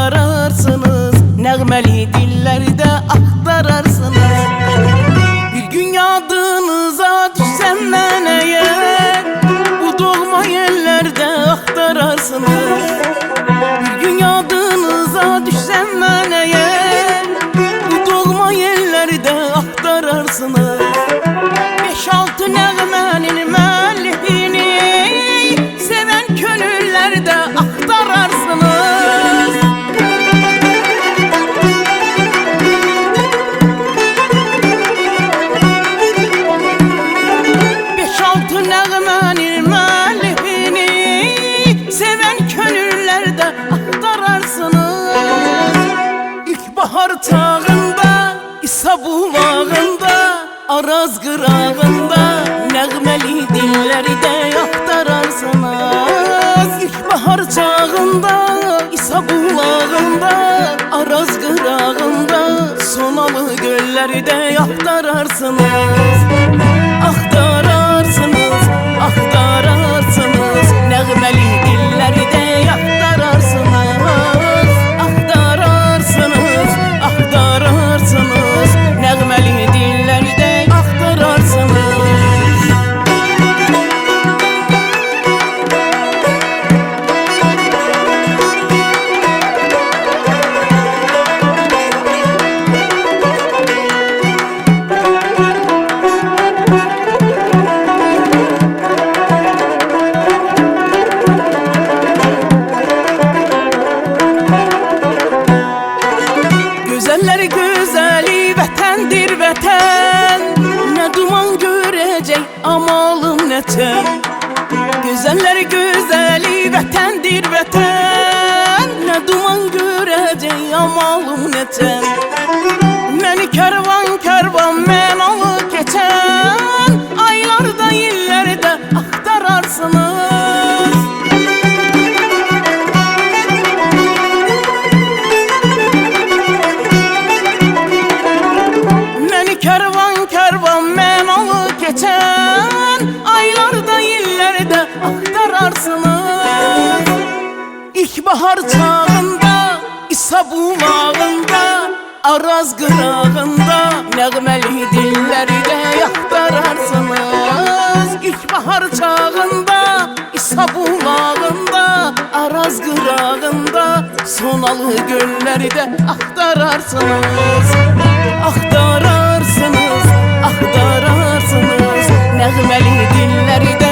axtararsınız, nəğməli dillərdə axtararsınız. Bir gün yadınıza düşsəm mən əgər, bu doğma yerlərdə axtararsınız. Bir gün yadınıza düşsəm mən əgər, bu doğma yerlərdə axtararsınız. 5-6 nəğmənin müəllifini sevən könüllərdə axtararsınız. 5-6 nəğmənin müəllifini sevən könüllərdə axtararsınız. İlkbahar çağında, İsa bulağında, Araz qırağında nəğməli dillərdə axtararsınız. İlkbahar çağında, İsa bulağında, Araz qırağında, Sonalı göllərdə axtararsınız. Axtararsınız, axtararsınız, nəğməli dillərdə axtararsınız. Axtararsınız, axtararsınız, nəğməli dillərdə axtararsınız. Gözəller gözəli vətəndir vətən, nə duman görəcək amalım nəçən. Gözəller gözəli vətəndir vətən, nə duman görəcək amalım nəçən. Məni kərvan kərvan mən alı keçən, aylarda illərdə axtararsınız. Kərvan kərvan mən alı keçən, aylarda illərdə axtararsınız. İlkbahar çağında, İsa bulağında, Araz qırağında nəğməli dillərdə axtararsınız. İlkbahar çağında, İsa bulağında, Araz qırağında, Sonalı göllərdə axtararsınız. Axtararsınız, axtararsınız, nəğməli dillərdə